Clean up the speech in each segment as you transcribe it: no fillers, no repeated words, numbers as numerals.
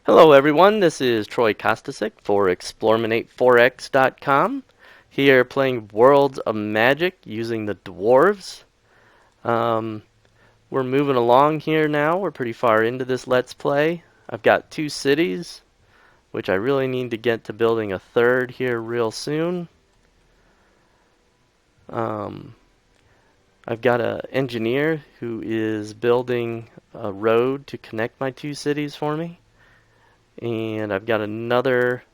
Hello everyone, this is Troy Kostasik for Explorminate4x.com. Here playing Worlds of Magic using the Dwarves. We're moving along here now. We're pretty far into this Let's Play. I've got 2 cities, which I really need to get to building a third here real soon. I've got an engineer who is building a road to connect my 2 cities for me. And I've got another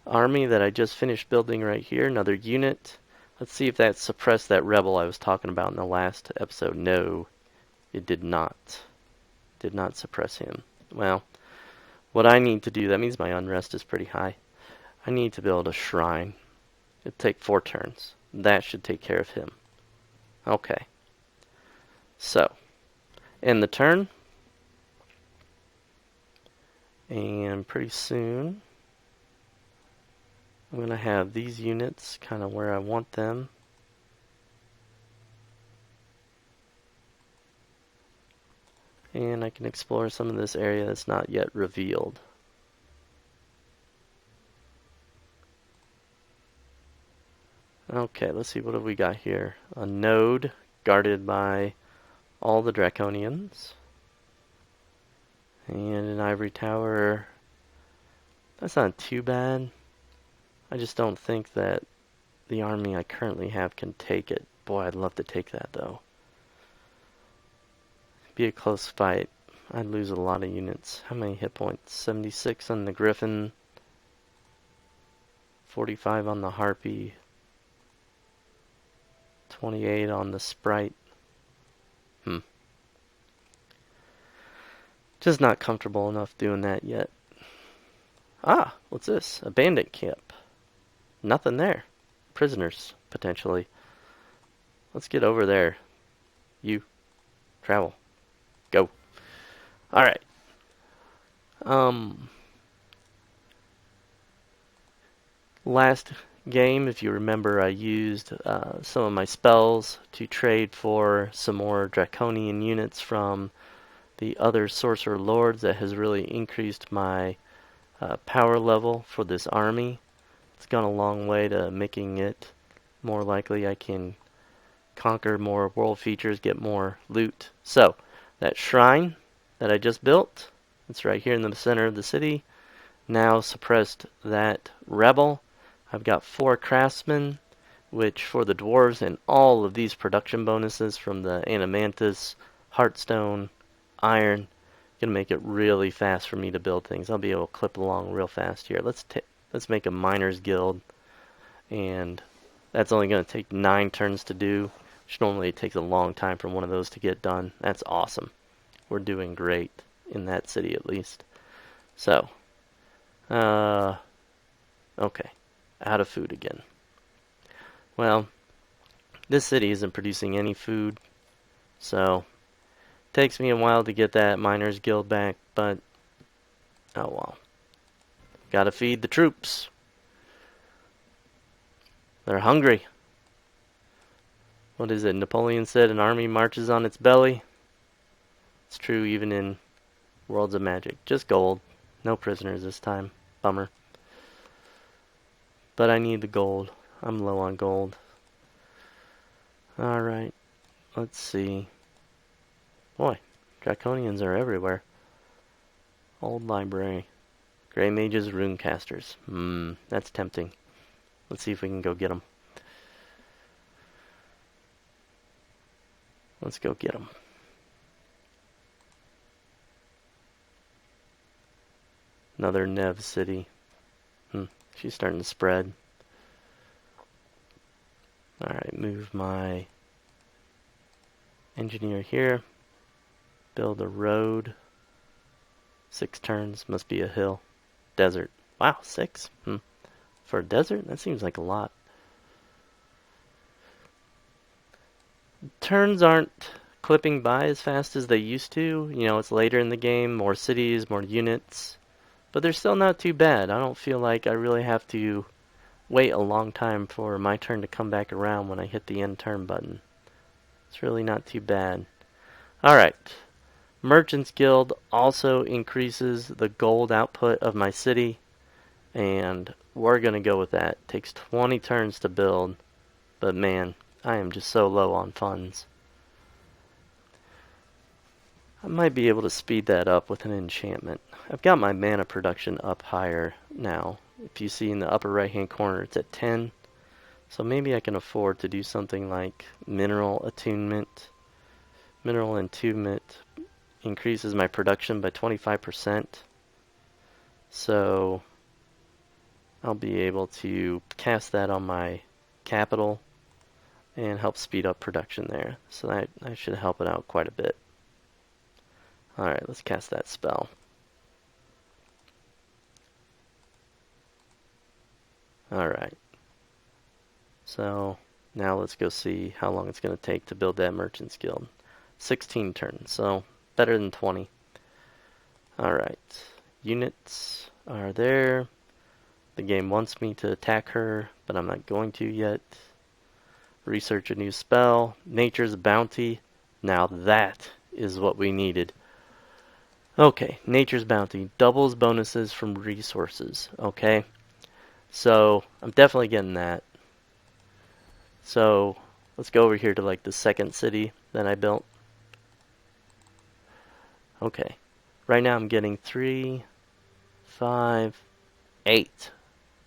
army that I just finished building right here, another unit. Let's see if that suppressed that rebel I was talking about in the last episode. No, it did not. Did not suppress him. Well, what I need to do, that means my unrest is pretty high. I need to build a shrine. It'll take 4 turns. That should take care of him. Okay. So, end the turn. And pretty soon, I'm going to have these units kind of where I want them. And I can explore some of this area that's not yet revealed. Okay, let's see, what have we got here? A node guarded by all the Draconians. And an ivory tower. That's not too bad. I just don't think that the army I currently have can take it. Boy, I'd love to take that though. Be a close fight. I'd lose a lot of units. How many hit points? 76 on the Griffin. 45 on the Harpy. 28 on the Sprite. Just not comfortable enough doing that yet. Ah, what's this? A bandit camp. Nothing there. Prisoners, potentially. Let's get over there. You. Travel. Go. Alright. Last game, if you remember, I used some of my spells to trade for some more Draconian units from the other Sorcerer Lords. That has really increased my power level for this army. It's gone a long way to making it more likely I can conquer more world features, get more loot. So, that shrine that I just built, it's right here in the center of the city, now suppressed that rebel. I've got 4 craftsmen, which for the dwarves and all of these production bonuses from the Animantis, Heartstone, Iron, gonna make it really fast for me to build things. I'll be able to clip along real fast here. Let's make a miners guild, and that's only gonna take 9 turns to do, which normally takes a long time for one of those to get done. That's awesome. We're doing great in that city at least. So, okay, out of food again. Well, this city isn't producing any food, so takes me a while to get that miners guild back, but oh well. Gotta feed the troops. They're hungry. What is it? Napoleon said an army marches on its belly. It's true even in Worlds of Magic. Just gold. No prisoners this time. Bummer. But I need the gold. I'm low on gold. Alright. Let's see. Boy, Draconians are everywhere. Old library. Grey mages, runecasters. That's tempting. Let's see if we can go get them. Let's go get them. Another Nev city. She's starting to spread. Alright, move my engineer here. Build a road. 6 turns. Must be a hill. Desert. Wow, 6? For a desert? That seems like a lot. Turns aren't clipping by as fast as they used to. You know, it's later in the game, more cities, more units. But they're still not too bad. I don't feel like I really have to wait a long time for my turn to come back around when I hit the end turn button. It's really not too bad. Alright. Merchants Guild also increases the gold output of my city, and we're going to go with that. It takes 20 turns to build, but man, I am just so low on funds. I might be able to speed that up with an enchantment. I've got my mana production up higher now. If you see in the upper right hand corner, it's at 10. So maybe I can afford to do something like mineral attunement. Mineral attunement increases my production by 25%. So I'll be able to cast that on my capital and help speed up production there. So that should help it out quite a bit. Alright, let's cast that spell. Alright. So now let's go see how long it's going to take to build that Merchant's Guild. 16 turns, so better than 20. Alright. Units are there. The game wants me to attack her, but I'm not going to yet. Research a new spell. Nature's Bounty. Now that is what we needed. Okay, Nature's Bounty. Doubles bonuses from resources. Okay, so I'm definitely getting that. So let's go over here to like the second city that I built. Okay, right now I'm getting 3, 5, 8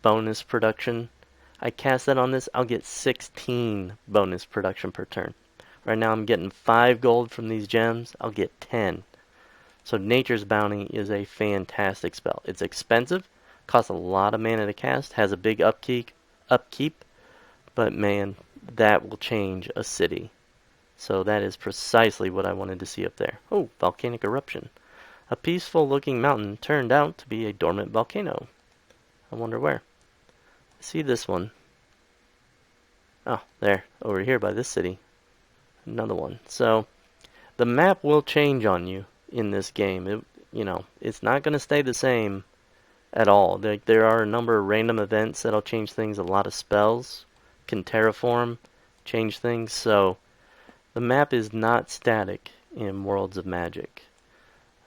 bonus production. I cast that on this, I'll get 16 bonus production per turn. Right now I'm getting 5 gold from these gems, I'll get 10. So Nature's Bounty is a fantastic spell. It's expensive, costs a lot of mana to cast, has a big upkeep, but man, that will change a city. So that is precisely what I wanted to see up there. Oh, volcanic eruption. A peaceful looking mountain turned out to be a dormant volcano. I wonder where. I see this one. Oh, there, over here by this city. Another one. So the map will change on you in this game. It's not going to stay the same at all. There are a number of random events that'll change things. A lot of spells can terraform, change things. So the map is not static in Worlds of Magic.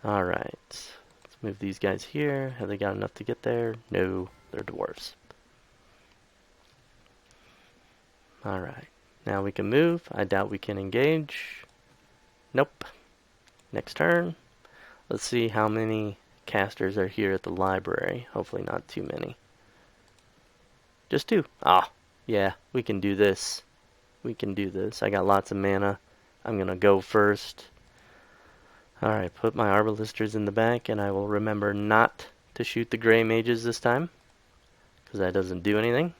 Alright, let's move these guys here. Have they got enough to get there? No, they're dwarves. Alright, now we can move. I doubt we can engage. Nope. Next turn. Let's see how many casters are here at the library. Hopefully not too many. Just 2. Ah, yeah, we can do this. We can do this. I got lots of mana. I'm going to go first. Alright, put my Arbalisters in the back, and I will remember not to shoot the gray mages this time, because that doesn't do anything.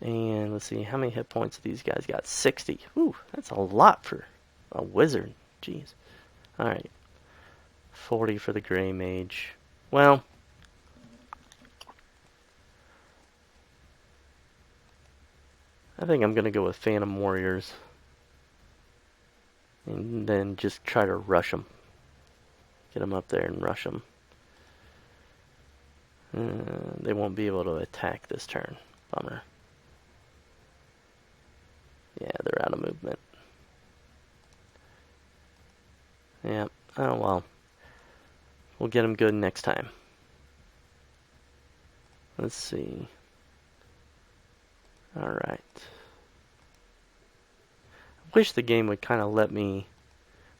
And let's see, how many hit points these guys got? 60. Ooh, that's a lot for a wizard. Jeez. Alright. 40 for the gray mage. Well, I think I'm going to go with Phantom Warriors. And then just try to rush them. Get them up there and rush them. They won't be able to attack this turn. Bummer. Yeah, they're out of movement. Yeah, oh well. We'll get them good next time. Let's see. Alright. I wish the game would kind of let me...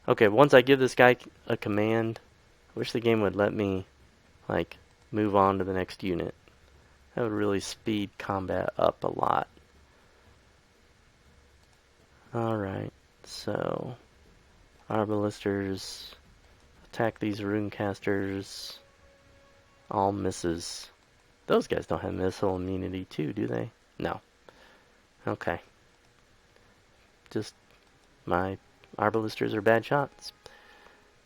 Okay, once I give this guy a command, I wish the game would let me, like, move on to the next unit. That would really speed combat up a lot. Alright, so... Arbalisters attack these runecasters. All misses. Those guys don't have missile immunity too, do they? No. Okay. Just my Arbalisters are bad shots.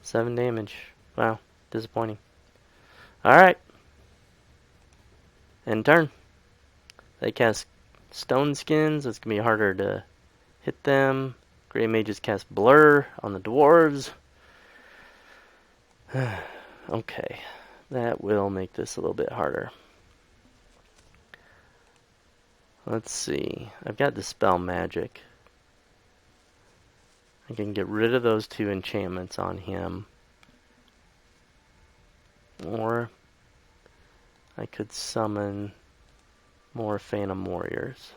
7 damage. Wow, disappointing. Alright. End turn. They cast Stone Skins. It's going to be harder to hit them. Grey Mages cast Blur on the Dwarves. Okay. That will make this a little bit harder. Let's see. I've got Dispel Magic. I can get rid of those 2 enchantments on him. Or I could summon more Phantom Warriors.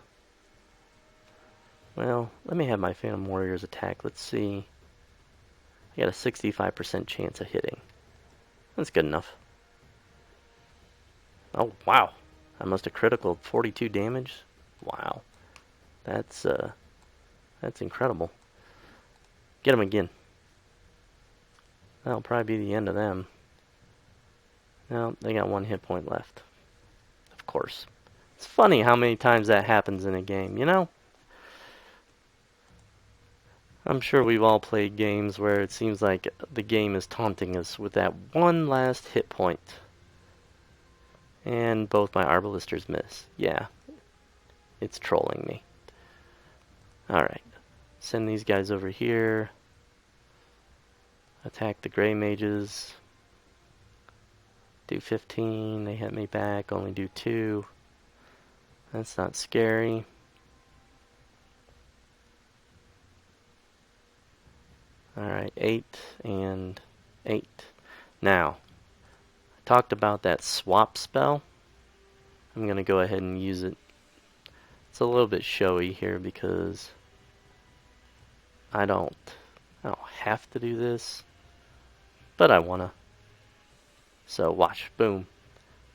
Well, let me have my Phantom Warriors attack. Let's see. I got a 65% chance of hitting. That's good enough. Oh, wow. I must have critical 42 damage. Wow. That's incredible. Get them again. That'll probably be the end of them. No, they got 1 hit point left. Of course. It's funny how many times that happens in a game, you know? I'm sure we've all played games where it seems like the game is taunting us with that one last hit point. And both my Arbalisters miss. Yeah. It's trolling me. Alright. Send these guys over here. Attack the Grey Mages. Do 15. They hit me back. Only do 2. That's not scary. Alright, 8 and 8. Now, I talked about that swap spell. I'm going to go ahead and use it. It's a little bit showy here because I don't have to do this, but I want to. So watch, boom.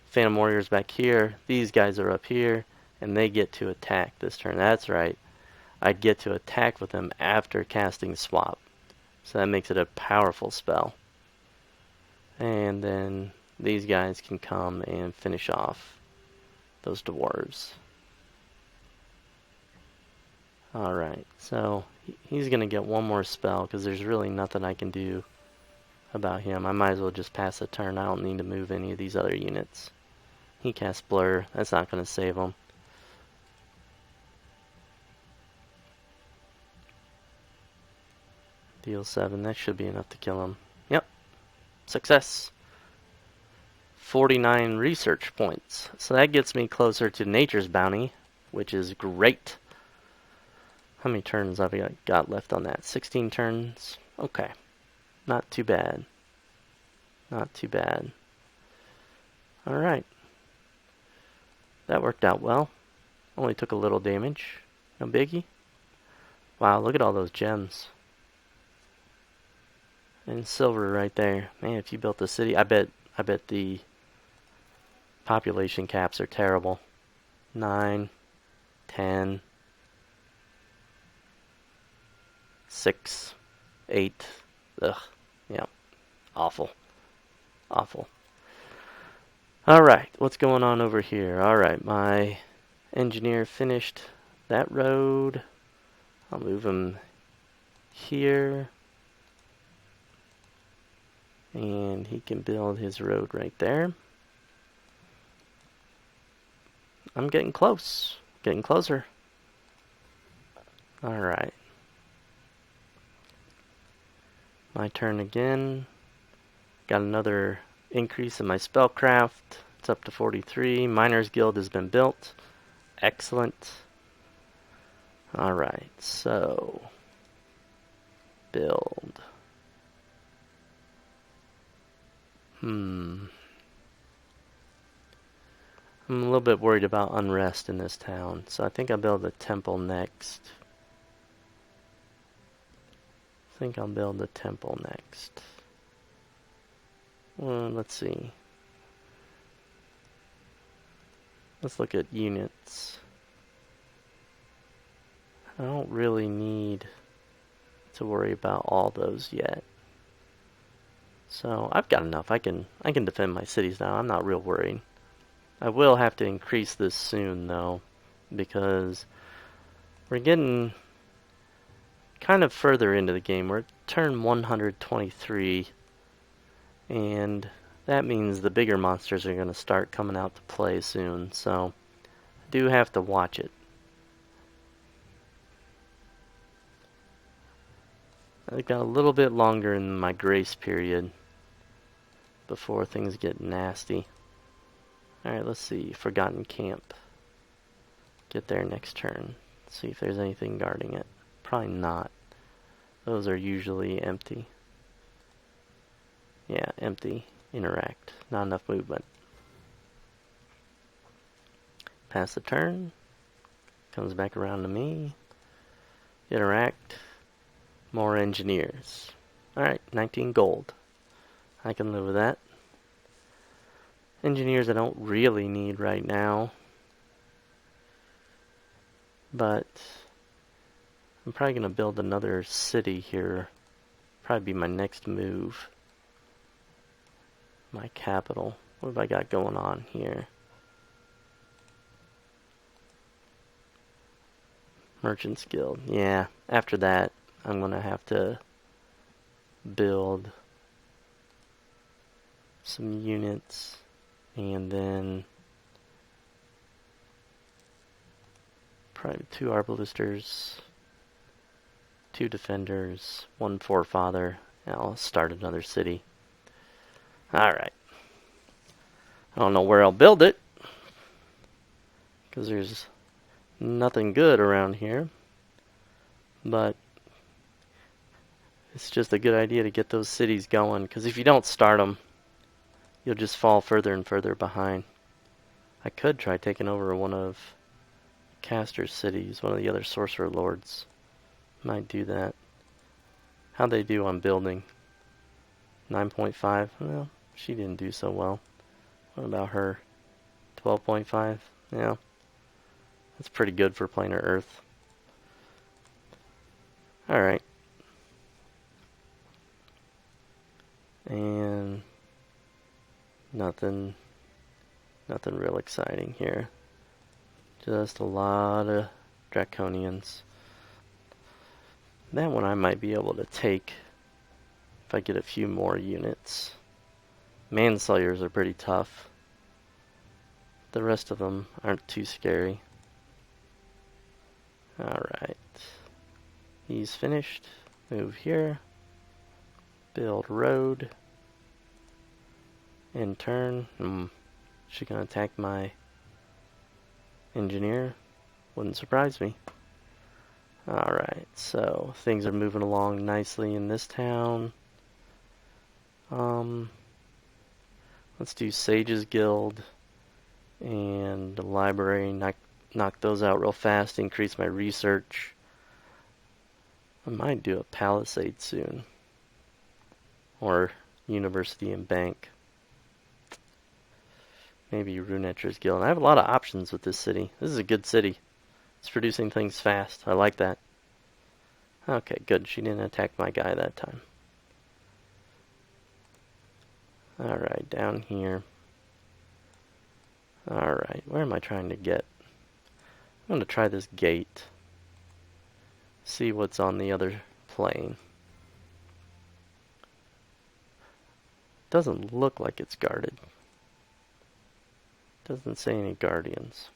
Phantom Warriors back here. These guys are up here, and they get to attack this turn. That's right. I get to attack with them after casting swap. So that makes it a powerful spell. And then these guys can come and finish off those dwarves. Alright, so he's going to get 1 more spell because there's really nothing I can do about him. I might as well just pass a turn. I don't need to move any of these other units. He casts Blur. That's not going to save him. Deal 7. That should be enough to kill him. Yep. Success. 49 research points. So that gets me closer to Nature's Bounty, which is great. How many turns have I got left on that? 16 turns. Okay. Not too bad. Not too bad. Alright. That worked out well. Only took a little damage. No biggie. Wow, look at all those gems. And silver right there. Man, if you built a city, I bet the population caps are terrible. 9, 10, 6, 8. Ugh. Yeah. Awful. Awful. Alright, what's going on over here? Alright, my engineer finished that road. I'll move him here. And he can build his road right there. I'm getting close. Getting closer. Alright. My turn again. Got another increase in my spellcraft. It's up to 43. Miners Guild has been built. Excellent. Alright, so build. I'm a little bit worried about unrest in this town, so I think I'll build a temple next. Let's see. Let's look at units. I don't really need to worry about all those yet. So I've got enough. I can defend my cities now. I'm not real worried. I will have to increase this soon though, because we're getting kind of further into the game. We're at turn 123, and that means the bigger monsters are going to start coming out to play soon, so I do have to watch it. I've got a little bit longer in my grace period before things get nasty. Alright, let's see. Forgotten Camp. Get there next turn. See if there's anything guarding it. Probably not. Those are usually empty. Yeah, empty. Interact. Not enough movement. Pass the turn. Comes back around to me. Interact. More engineers. Alright, 19 gold. I can live with that. Engineers I don't really need right now. But I'm probably going to build another city here. Probably be my next move. My capital. What have I got going on here? Merchants Guild. Yeah, after that, I'm going to have to build some units and then probably 2 arbalisters, 2 defenders, 1 forefather, and I'll start another city. Alright. I don't know where I'll build it, because there's nothing good around here, but it's just a good idea to get those cities going, because if you don't start them, you'll just fall further and further behind. I could try taking over one of Caster's cities, one of the other sorcerer lords. Might do that. How'd they do on building? 9.5? Well, she didn't do so well. What about her? 12.5? Yeah. That's pretty good for planar Earth. Alright. And nothing real exciting here. Just a lot of draconians. That one I might be able to take if I get a few more units. Manslayers are pretty tough. The rest of them aren't too scary. Alright. He's finished. Move here. Build road. In turn. She gonna attack my engineer? Wouldn't surprise me. Alright, so things are moving along nicely in this town. Let's do Sage's Guild and the library. Knock those out real fast, increase my research. I might do a palisade soon. Or university and bank. Maybe Runetcher's Guild. I have a lot of options with this city. This is a good city. It's producing things fast. I like that. Okay, good. She didn't attack my guy that time. Alright, down here. Alright, where am I trying to get? I'm going to try this gate. See what's on the other plane. Doesn't look like it's guarded. Doesn't say any guardians.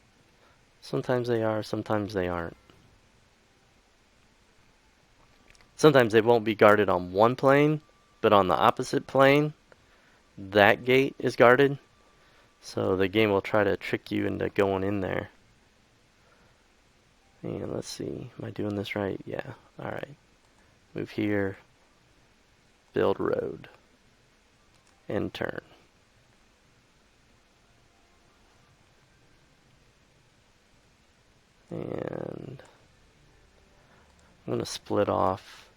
Sometimes they are, sometimes they aren't. Sometimes they won't be guarded on one plane, but on the opposite plane, that gate is guarded. So the game will try to trick you into going in there. And let's see, am I doing this right? Yeah, alright. Move here. Build road. End turn. And I'm going to split off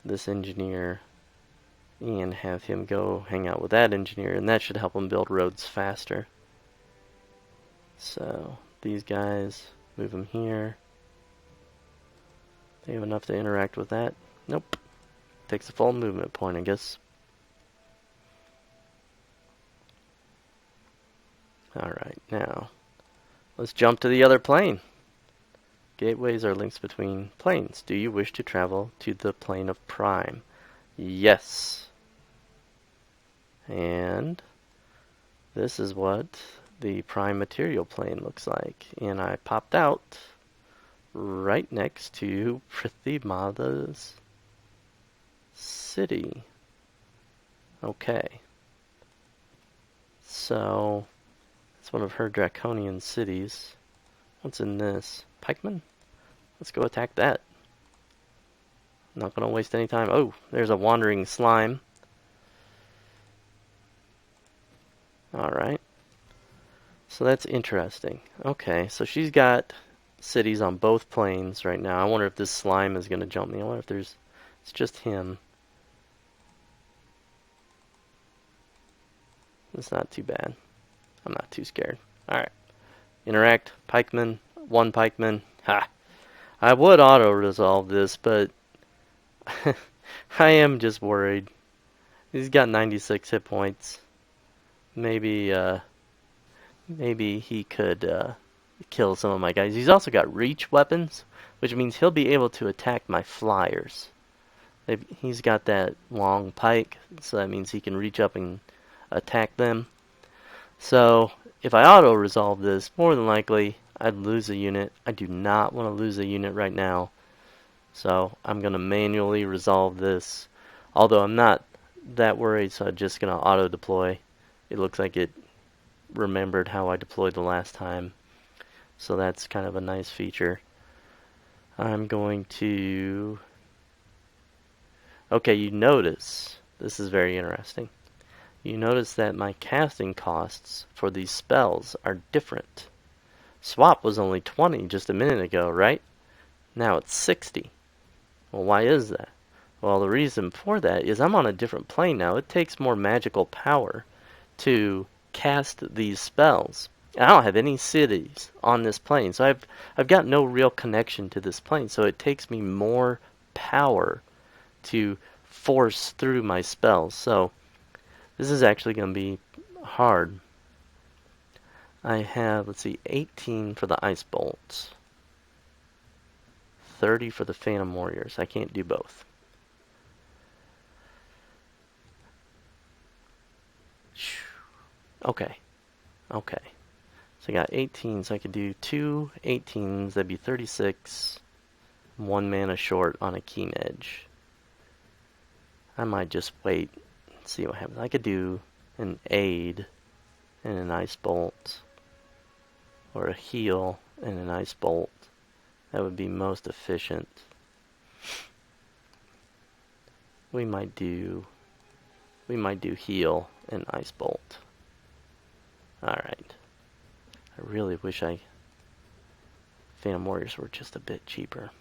this engineer and have him go hang out with that engineer, and that should help him build roads faster. So these guys, move them here. They have enough to interact with that? Nope. Takes a full movement point, I guess. Alright, now let's jump to the other plane. Gateways are links between planes. Do you wish to travel to the plane of Prime? Yes. And this is what the Prime material plane looks like. And I popped out right next to Prithimada's city. Okay. So it's one of her draconian cities. What's in this? Pikeman? Let's go attack that. Not going to waste any time. Oh, there's a wandering slime. Alright. So that's interesting. Okay, so she's got cities on both planes right now. I wonder if this slime is going to jump me. I wonder if there's... It's just him. It's not too bad. I'm not too scared. Alright. Interact. Pikeman. One pikeman. Ha! I would auto-resolve this, but... I am just worried. He's got 96 hit points. Maybe, maybe he could, kill some of my guys. He's also got reach weapons, which means he'll be able to attack my flyers. He's got that long pike, so that means he can reach up and attack them. So, if I auto-resolve this, more than likely, I'd lose a unit. I do not want to lose a unit right now. So, I'm going to manually resolve this. Although I'm not that worried, so I'm just going to auto-deploy. It looks like it remembered how I deployed the last time. So that's kind of a nice feature. I'm going to... Okay, you notice, this is very interesting. You notice that my casting costs for these spells are different. Swap was only 20 just a minute ago, right? Now it's 60. Well, why is that? Well, the reason for that is I'm on a different plane now. It takes more magical power to cast these spells. I don't have any cities on this plane, so I've got no real connection to this plane. So it takes me more power to force through my spells. So this is actually going to be hard. I have, let's see, 18 for the ice bolts, 30 for the phantom warriors. I can't do both. Okay. Okay. So I got 18, so I could do 2 18s. That'd be 36. 1 mana short on a keen edge. I might just wait and see what happens. I could do an aid and an ice bolt, or a heal and an ice bolt. That would be most efficient. We might do heal and ice bolt. Alright. I really wish Phantom Warriors were just a bit cheaper.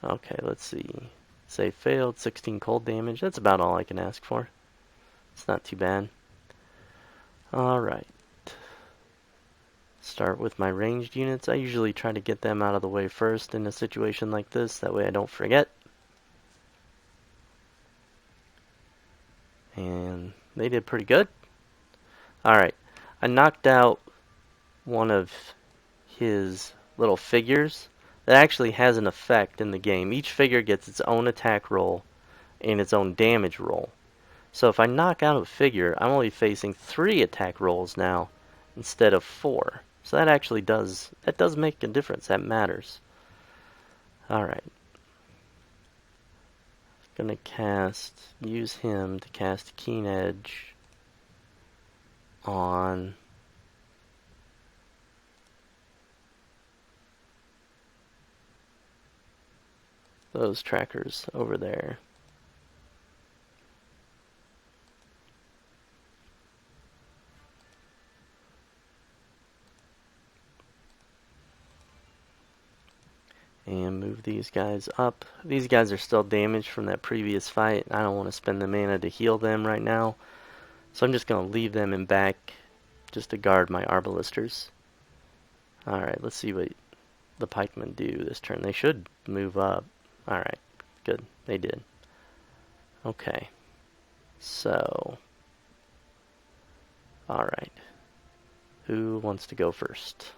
Okay, let's see. Save failed, 16 cold damage. That's about all I can ask for. It's not too bad. Alright. Start with my ranged units. I usually try to get them out of the way first in a situation like this. That way I don't forget. And they did pretty good. Alright. I knocked out one of his little figures that actually has an effect in the game. Each figure gets its own attack roll and its own damage roll. So if I knock out a figure, I'm only facing 3 attack rolls now instead of 4. So that actually does make a difference. That matters. Alright. Gonna use him to cast Keen Edge on those trackers over there. And move these guys up. These guys are still damaged from that previous fight. I don't want to spend the mana to heal them right now. So I'm just going to leave them in back just to guard my Arbalisters. Alright, let's see what the pikemen do this turn. They should move up. Alright, good. They did. Okay. So. Alright. Who wants to go first?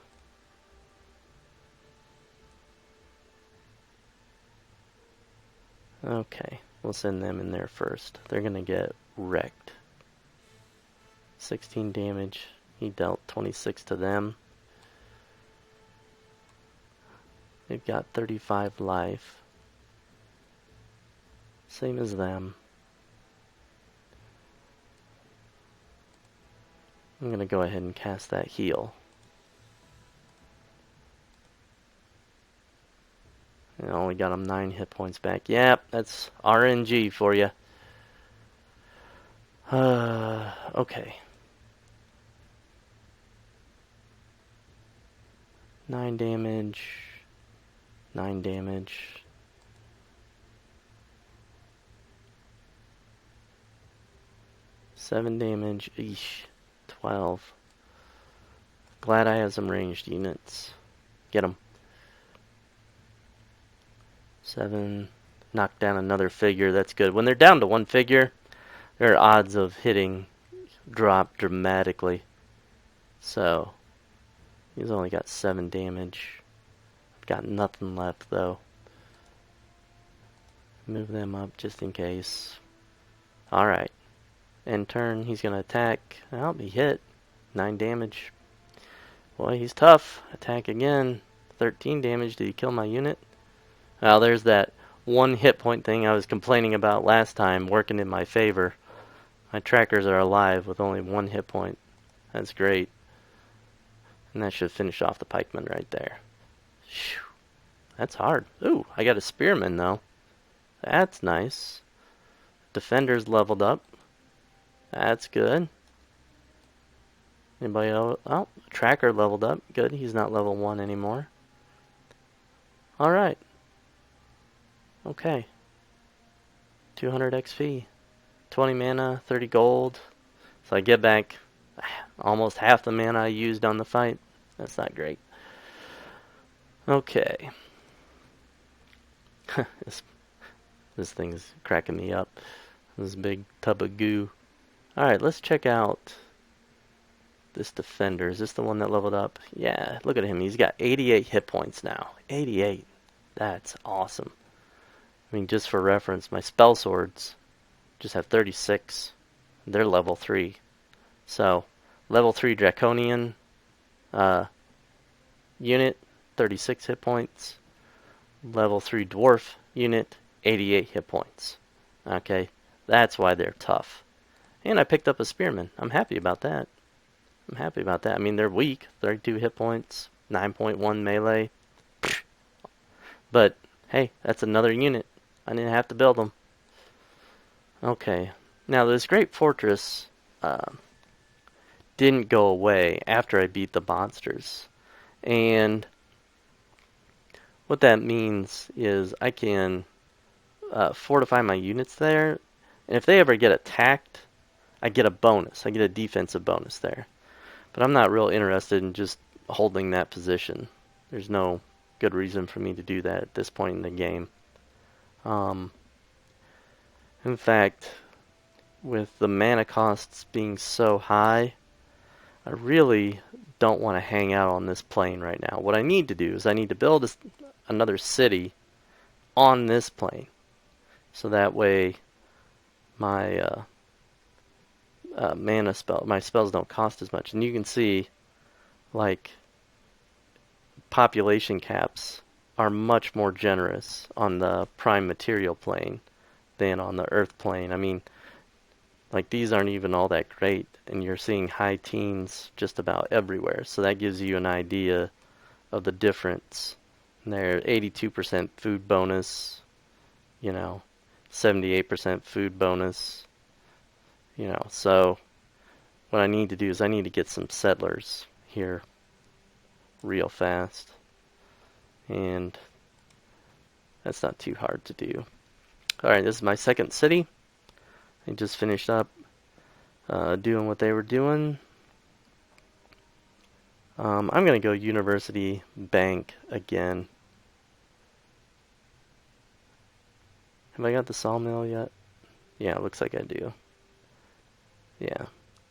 Okay, we'll send them in there first. They're gonna get wrecked. 16 damage. He dealt 26 to them. They've got 35 life. Same as them. I'm gonna go ahead and cast that heal. I only got him 9 hit points back. Yep, that's RNG for you. Okay. 9 damage. 9 damage. Seven damage. Eesh. 12. Glad I have some ranged units. Get them. 7. Knock down another figure. That's good. When they're down to one figure, their odds of hitting drop dramatically. So, he's only got 7 damage. Got nothing left, though. Move them up just in case. Alright. End turn, he's going to attack. I'll be hit. 9 damage. Boy, he's tough. Attack again. 13 damage. Did he kill my unit? Well, there's that 1 hit point thing I was complaining about last time working in my favor. My trackers are alive with only 1 hit point. That's great. And that should finish off the pikeman right there. Whew. That's hard. Ooh, I got a spearman though. That's nice. Defender's leveled up. That's good. Anybody else? Oh, tracker leveled up. Good, he's not level 1 anymore. Alright. Okay. 200 XP. 20 mana, 30 gold. So I get back almost half the mana I used on the fight. That's not great. Okay. This thing's cracking me up. This big tub of goo. Alright, let's check out this defender. Is this the one that leveled up? Yeah, look at him. He's got 88 hit points now. 88. That's awesome. I mean, just for reference, my spell swords just have 36. They're level 3. So, level 3 Draconian unit, 36 hit points. Level 3 Dwarf unit, 88 hit points. Okay, that's why they're tough. And I picked up a spearman. I'm happy about that. I mean, they're weak. 32 hit points, 9.1 melee. But, hey, that's another unit. I didn't have to build them. Okay. Now, this great fortress didn't go away after I beat the monsters. And what that means is I can fortify my units there. And if they ever get attacked, I get a bonus. I get a defensive bonus there. But I'm not real interested in just holding that position. There's no good reason for me to do that at this point in the game. In fact, with the mana costs being so high, I really don't want to hang out on this plane right now. What I need to do is I need to build another city on this plane. So that way my my spells don't cost as much. And you can see, like, population caps are much more generous on the prime material plane than on the earth plane. I mean, like, these aren't even all that great, and you're seeing high teens just about everywhere. So that gives you an idea of the difference. And there, 82% food bonus, 78% food bonus. So what I need to do is I need to get some settlers here real fast. And that's not too hard to do. Alright, this is my second city. I just finished up doing what they were doing. I'm going to go University Bank again. Have I got the sawmill yet? Yeah, it looks like I do. Yeah,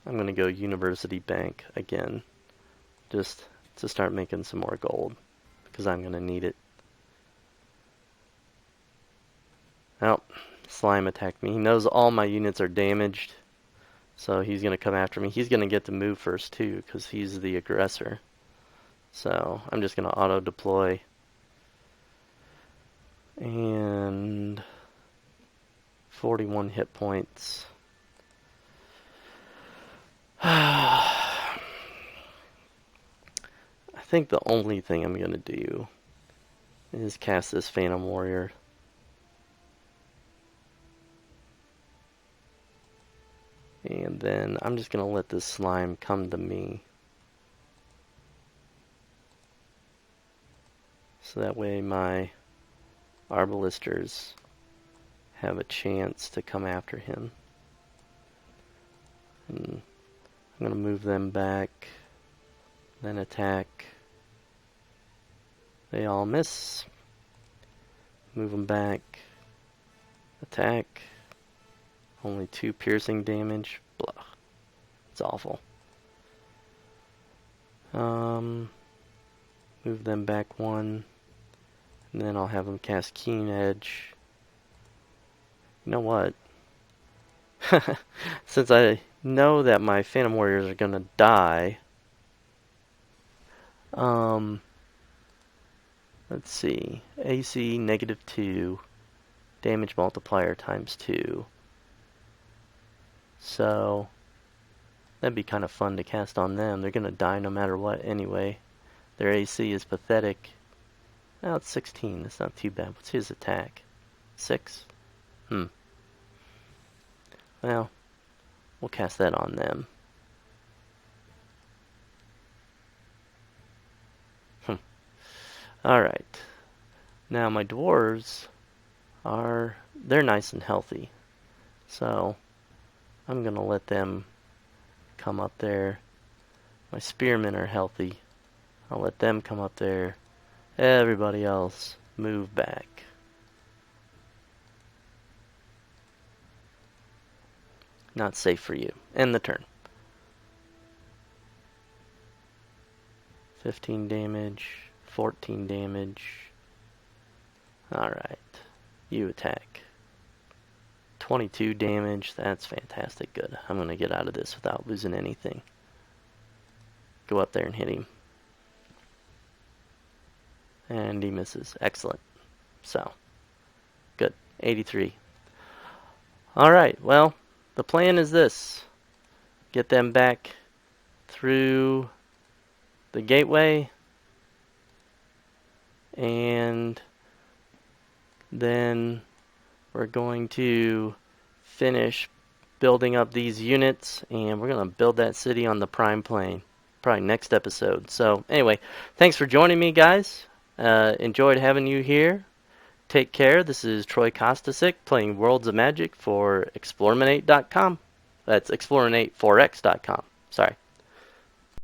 I'm going to go University Bank again. Just to start making some more gold. Because I'm going to need it. Oh, slime attacked me. He knows all my units are damaged. So he's going to come after me. He's going to get to move first too, because he's the aggressor. So I'm just going to auto deploy. And 41 hit points. I think the only thing I'm going to do is cast this Phantom Warrior. And then I'm just going to let this slime come to me. So that way my Arbalisters have a chance to come after him. And I'm going to move them back, then attack. They all miss. Move them back, attack. Only 2 piercing damage. Blah. It's awful. Move them back 1. And then I'll have them cast Keen Edge. You know what? Since I know that my Phantom Warriors are going to die, let's see. AC -2. Damage multiplier ×2. So that'd be kind of fun to cast on them. They're going to die no matter what anyway. Their AC is pathetic. Oh, it's 16. That's not too bad. What's his attack? 6? Well, we'll cast that on them. Alright. Now my dwarves they're nice and healthy. So I'm going to let them come up there. My spearmen are healthy. I'll let them come up there. Everybody else move back. Not safe for you. End the turn. 15 damage, 14 damage. Alright. You attack. 22 damage. That's fantastic good. I'm going to get out of this without losing anything. Go up there and hit him. And he misses. Excellent. So, good. 83. Alright, well, the plan is this. Get them back through the gateway. And then we're going to finish building up these units. And we're going to build that city on the Prime Plane. Probably next episode. So, anyway, thanks for joining me, guys. Enjoyed having you here. Take care. This is Troy Kostasik playing Worlds of Magic for Explorminate.com. That's Explorminate4x.com. Sorry.